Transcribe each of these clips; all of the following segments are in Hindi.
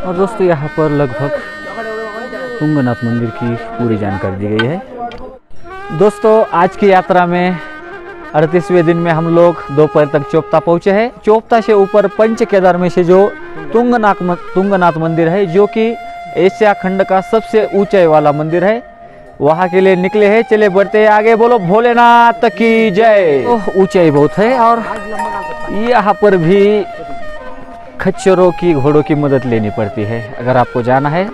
और दोस्तों यहाँ पर लगभग तुंगनाथ मंदिर की पूरी जानकारी दी गई है। दोस्तों आज की यात्रा में 38वें दिन में हम लोग दोपहर तक चोपता पहुँचे हैं। चोपता से ऊपर पंच केदार में से जो तुंगनाथ मंदिर है, जो कि एशिया खंड का सबसे ऊंचाई वाला मंदिर है, वहाँ के लिए निकले हैं। चले बढ़ते हैं आगे। बोलो भोलेनाथ की जय। ऊंचाई बहुत है और यहाँ पर भी खच्चरों की, घोड़ों की मदद लेनी पड़ती है। अगर आपको जाना है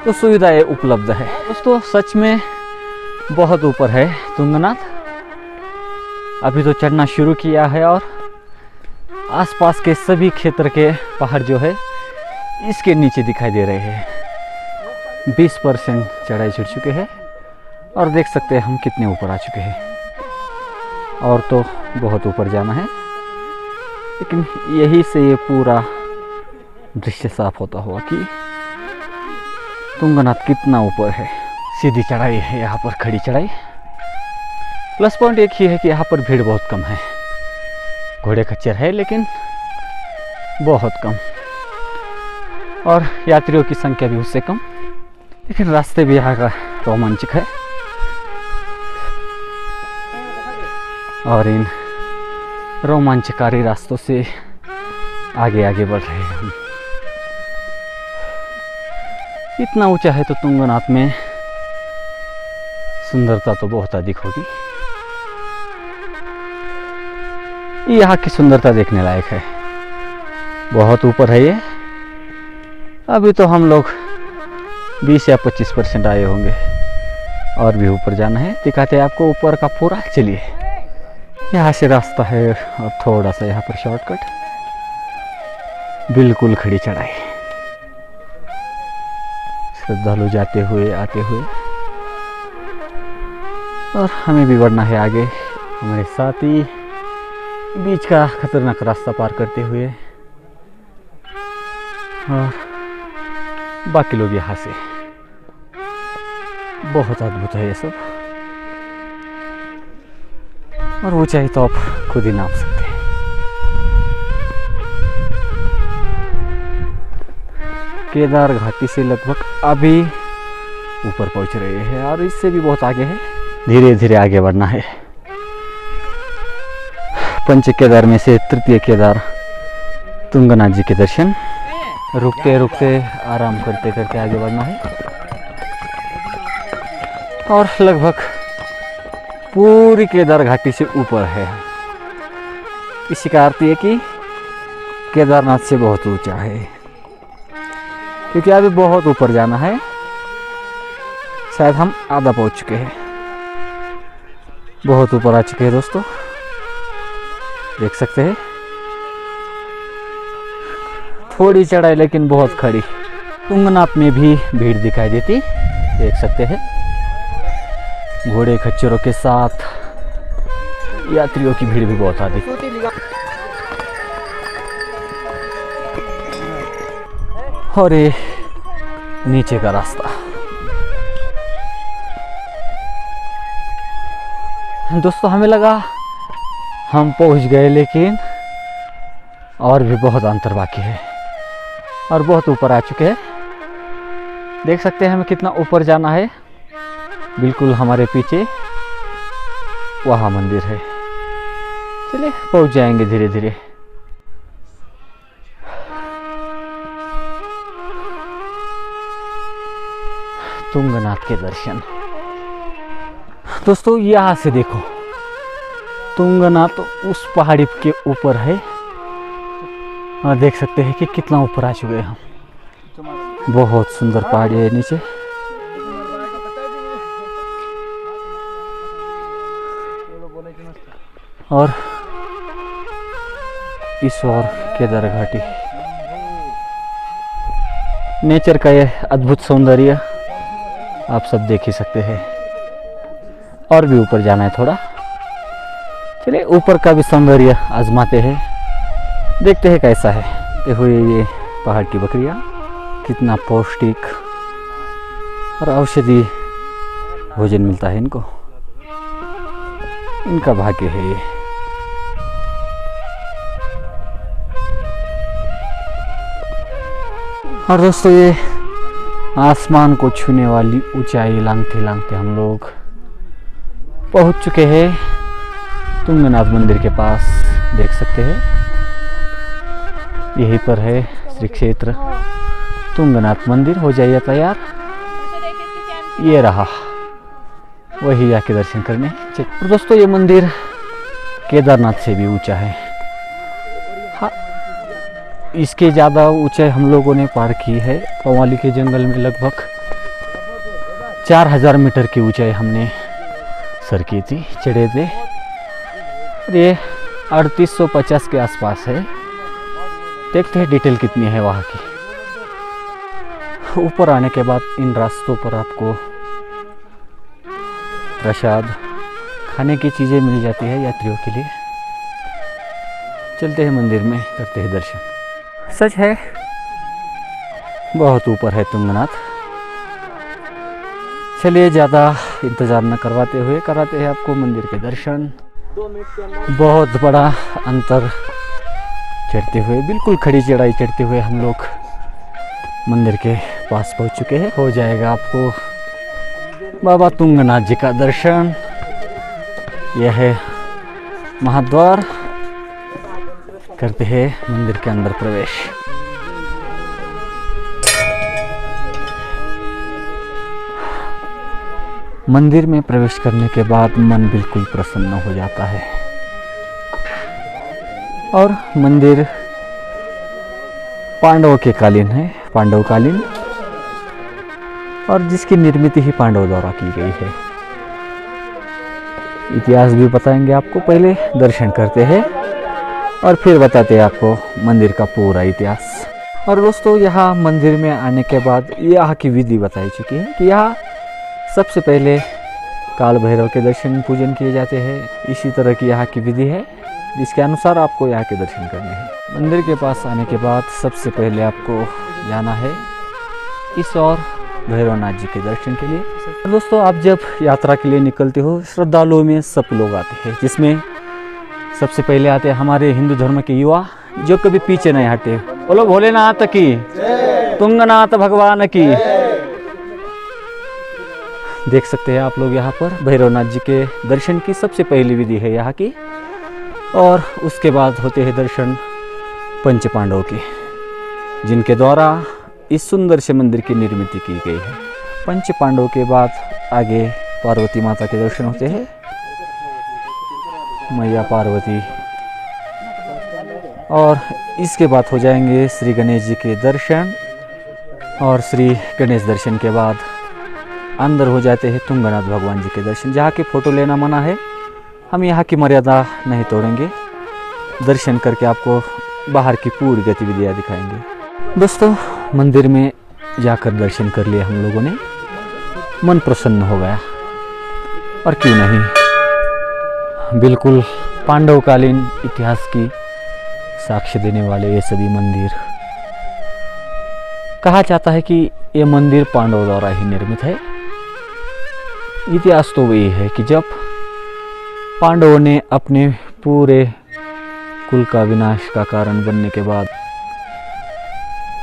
तो सुविधाएं उपलब्ध है। दोस्तों सच में बहुत ऊपर है तुंगनाथ। अभी तो चढ़ना शुरू किया है और आसपास के सभी क्षेत्र के पहाड़ जो है इसके नीचे दिखाई दे रहे हैं। 20% चढ़ाई चढ़ चुके हैं और देख सकते हैं हम कितने ऊपर आ चुके हैं। और तो बहुत ऊपर जाना है, लेकिन यही से ये पूरा दृश्य साफ होता हुआ कि तुंगनाथ कितना ऊपर है। सीधी चढ़ाई है यहाँ पर, खड़ी चढ़ाई। प्लस पॉइंट एक ही है कि यहाँ पर भीड़ बहुत कम है। घोड़े खच्चर है लेकिन बहुत कम, और यात्रियों की संख्या भी उससे कम। लेकिन रास्ते भी यहाँ का रोमांचक है और इन रोमांचकारी रास्तों से आगे आगे बढ़ रहे हैं हम। इतना ऊंचा है तो तुंगनाथ में सुंदरता तो बहुत अधिक होगी। यहाँ की सुंदरता देखने लायक है। बहुत ऊपर है ये। अभी तो हम लोग 20 या 25% आए होंगे और भी ऊपर जाना है। दिखाते हैं आपको ऊपर का पूरा। चलिए, यहाँ से रास्ता है और थोड़ा सा यहाँ पर शॉर्टकट। बिल्कुल खड़ी चढ़ाई, श्रद्धालु जाते हुए आते हुए, और हमें भी बढ़ना है आगे। हमारे साथ ही बीच का खतरनाक रास्ता पार करते हुए, और बाकी लोग यहाँ से। बहुत अद्भुत है ये सब, और ऊंचाई तो आप खुद ही नाप सकते हैं। केदार घाटी से लगभग अभी ऊपर पहुंच रहे हैं और इससे भी बहुत आगे है। धीरे धीरे आगे बढ़ना है। पंच केदार में से तृतीय केदार तुंगनाथ जी के दर्शन। रुकते रुकते आराम करते करते आगे बढ़ना है, और लगभग पूरी केदार घाटी से ऊपर है। इसी का अर्थ ये कि केदारनाथ से बहुत ऊंचा है, क्योंकि अभी बहुत ऊपर जाना है। शायद हम आधा पहुंच चुके हैं। बहुत ऊपर आ चुके हैं दोस्तों, देख सकते हैं। थोड़ी चढ़ाई लेकिन बहुत खड़ी। तुंगनाथ में भी भीड़ दिखाई देती, देख सकते हैं। घोड़े खच्चरों के साथ यात्रियों की भीड़ भी बहुत आती। और ये नीचे का रास्ता। दोस्तों हमें लगा हम पहुंच गए, लेकिन और भी बहुत अंतर बाकी है और बहुत ऊपर आ चुके हैं। देख सकते हैं हमें कितना ऊपर जाना है। बिल्कुल हमारे पीछे वहाँ मंदिर है। चलिए पहुंच जाएंगे धीरे धीरे। तुंगनाथ के दर्शन। दोस्तों यहाँ से देखो, तुंगनाथ उस पहाड़ी के ऊपर है और देख सकते हैं कि कितना ऊपर आ चुके हैं हम। बहुत सुंदर पहाड़ी है नीचे। और इस ओर केदार घाटी। नेचर का ये अद्भुत सौंदर्य आप सब देख ही सकते हैं। और भी ऊपर जाना है थोड़ा। चलिए ऊपर का भी सौंदर्य आजमाते हैं, देखते हैं कैसा है। देखो ये पहाड़ की बकरियां, कितना पौष्टिक और औषधि भोजन मिलता है इनको। इनका भाग्य है ये। और दोस्तों ये आसमान को छूने वाली ऊंचाई लांघते लांघते हम लोग पहुंच चुके हैं तुंगनाथ मंदिर के पास। देख सकते हैं यहीं पर है श्री क्षेत्र तुंगनाथ मंदिर। हो जाइए तैयार, ये रहा, वही आके दर्शन करने। और दोस्तों ये मंदिर केदारनाथ से भी ऊंचा है। हाँ, इसके ज़्यादा ऊंचाई हम लोगों ने पार की है। पवाली के जंगल में लगभग 4000 मीटर की ऊंचाई हमने सर की थी, चढ़े थे। और ये 3850 के आसपास है। देखते हैं डिटेल कितनी है वहाँ की। ऊपर आने के बाद इन रास्तों पर आपको प्रसाद, खाने की चीज़ें मिल जाती है यात्रियों के लिए। चलते हैं मंदिर में, करते हैं दर्शन। सच है बहुत ऊपर है तुंगनाथ। चलिए ज़्यादा इंतज़ार न करवाते हुए कराते हैं आपको मंदिर के दर्शन। बहुत बड़ा अंतर चढ़ते हुए, बिल्कुल खड़ी चढ़ाई चढ़ते हुए हम लोग मंदिर के पास पहुंच चुके हैं। हो जाएगा आपको बाबा तुंगनाथ जी का दर्शन। यह है महाद्वार, करते हैं मंदिर के अंदर प्रवेश। मंदिर में प्रवेश करने के बाद मन बिल्कुल प्रसन्न हो जाता है। और मंदिर पांडवों के कालीन है, पांडव कालीन, और जिसकी निर्मित ही पांडव द्वारा की गई है। इतिहास भी बताएंगे आपको, पहले दर्शन करते हैं और फिर बताते हैं आपको मंदिर का पूरा इतिहास। और दोस्तों यहाँ मंदिर में आने के बाद यहाँ की विधि बताई चुकी है कि यहाँ सबसे पहले काल भैरव के दर्शन पूजन किए जाते हैं। इसी तरह की यहाँ की विधि है जिसके अनुसार आपको यहाँ के दर्शन करने हैं। मंदिर के पास आने के बाद सबसे पहले आपको जाना है इस और भैरवनाथ जी के दर्शन के लिए। दोस्तों आप जब यात्रा के लिए निकलते हो, श्रद्धालुओं में सब लोग आते हैं, जिसमें सबसे पहले आते हैं हमारे हिंदू धर्म के युवा जो कभी पीछे नहीं हटे। बोलो भोलेनाथ की, तुंगनाथ भगवान की। देख सकते हैं आप लोग यहाँ पर भैरवनाथ जी के दर्शन की सबसे पहली विधि है यहाँ की। और उसके बाद होते हैं दर्शन पंच पांडवों के, जिनके द्वारा इस सुंदर से मंदिर की निर्मित की गई है। पंच पांडवों के बाद आगे पार्वती माता के दर्शन होते हैं, मैया पार्वती। और इसके बाद हो जाएंगे श्री गणेश जी के दर्शन। और श्री गणेश दर्शन के बाद अंदर हो जाते हैं तुंगनाथ भगवान जी के दर्शन। जहाँ की फ़ोटो लेना मना है, हम यहाँ की मर्यादा नहीं तोड़ेंगे। दर्शन करके आपको बाहर की पूरी गतिविधियाँ दिखाएंगे। दोस्तों मंदिर में जाकर दर्शन कर लिए हम लोगों ने, मन प्रसन्न हो गया। और क्यों नहीं, बिल्कुल पांडवकालीन इतिहास की साक्ष्य देने वाले ये सभी मंदिर। कहा जाता है कि ये मंदिर पांडवों द्वारा ही निर्मित है। इतिहास तो वही है कि जब पांडवों ने अपने पूरे कुल का विनाश का कारण बनने के बाद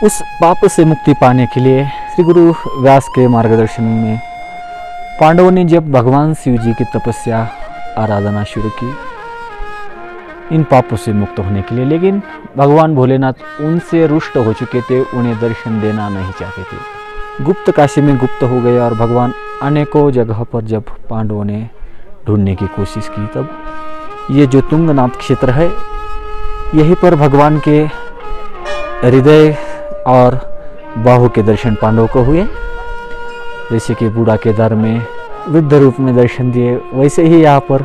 उस पाप से मुक्ति पाने के लिए श्री गुरु व्यास के मार्गदर्शन में पांडवों ने जब भगवान शिव जी की तपस्या आराधना शुरू की इन पापों से मुक्त होने के लिए। लेकिन भगवान भोलेनाथ उनसे रुष्ट हो चुके थे, उन्हें दर्शन देना नहीं चाहते थे। गुप्त काशी में गुप्त हो गए और भगवान अनेकों जगह पर जब पांडवों ने ढूंढने की कोशिश की, तब ये जो तुंगनाथ क्षेत्र है यहीं पर भगवान के हृदय और बाहु के दर्शन पांडवों को हुए। जैसे कि बूढ़ा केदार में वृद्ध रूप में दर्शन दिए, वैसे ही यहाँ पर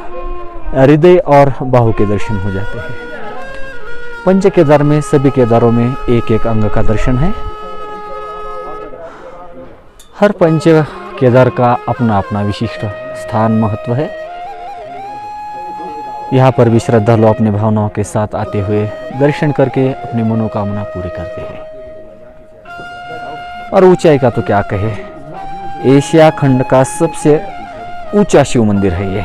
हृदय और बाहु के दर्शन हो जाते हैं। पंच केदार में सभी केदारों में एक एक अंग का दर्शन है। हर पंच केदार का अपना अपना विशिष्ट स्थान महत्व है। यहाँ पर भी श्रद्धालु अपने भावनाओं के साथ आते हुए दर्शन करके अपनी मनोकामना पूरी करते हैं। और ऊंचाई का तो क्या कहे, एशिया खंड का सबसे ऊंचा शिव मंदिर है ये,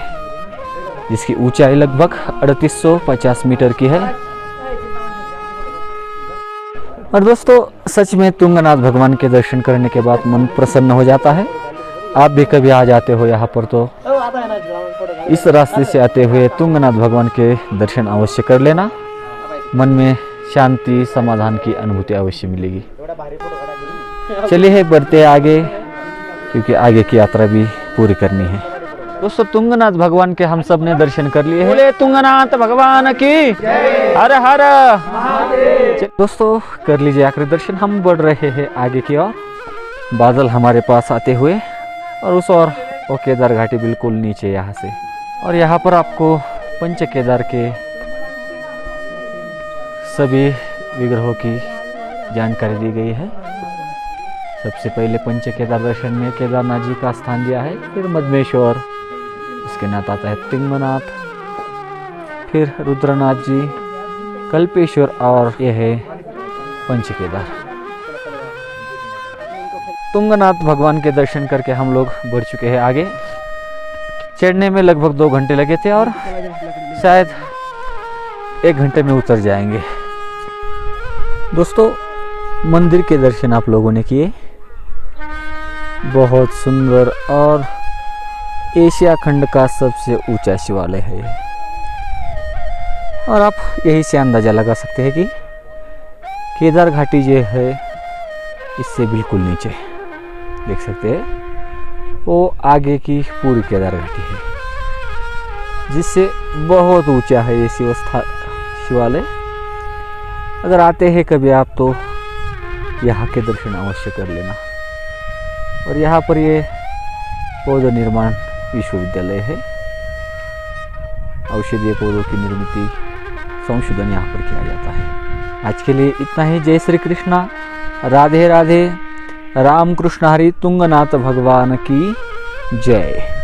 जिसकी ऊंचाई लगभग 3850 मीटर की है। और दोस्तों सच में तुंगनाथ भगवान के दर्शन करने के बाद मन प्रसन्न हो जाता है। आप भी कभी आ जाते हो यहाँ पर तो इस रास्ते से आते हुए तुंगनाथ भगवान के दर्शन अवश्य कर लेना। मन में शांति समाधान की अनुभूति अवश्य मिलेगी। चलिए बढ़ते आगे, क्योंकि आगे की यात्रा भी पूरी करनी है। दोस्तों तुंगनाथ भगवान के हम सब ने दर्शन कर लिए हैं। बोले तुंगनाथ भगवान की हर हर। दोस्तों कर लीजिए आखिरी दर्शन। हम बढ़ रहे हैं आगे की ओर, बादल हमारे पास आते हुए, और उस और वो केदार घाटी बिल्कुल नीचे यहाँ से। और यहाँ पर आपको पंच केदार के सभी विग्रहों की जानकारी दी गई है। सबसे पहले पंच केदार दर्शन में केदारनाथ जी का स्थान दिया है, फिर मधमेश्वर, उसके नाथ आता है तुंगनाथ, फिर रुद्रनाथ जी, कल्पेश्वर, और यह है पंच केदार। तुंगनाथ भगवान के दर्शन करके हम लोग बढ़ चुके हैं आगे। चढ़ने में लगभग 2 घंटे लगे थे और शायद 1 घंटे में उतर जाएंगे। दोस्तों मंदिर के दर्शन आप लोगों ने किए, बहुत सुंदर और एशिया खंड का सबसे ऊंचा शिवालय है ये। और आप यही से अंदाजा लगा सकते हैं कि केदार घाटी जो है इससे बिल्कुल नीचे देख सकते हैं, वो आगे की पूरी केदार घाटी है, जिससे बहुत ऊंचा है ये शिवालय। अगर आते हैं कभी आप तो यहाँ के दर्शन अवश्य कर लेना। और यहाँ पर ये पौधा निर्माण विश्वविद्यालय है। औषधीय पौधों की निर्मित संशोधन यहाँ पर किया जाता है। आज के लिए इतना ही। जय श्री कृष्णा, राधे राधे, राम कृष्ण हरि, तुंगनाथ भगवान की जय।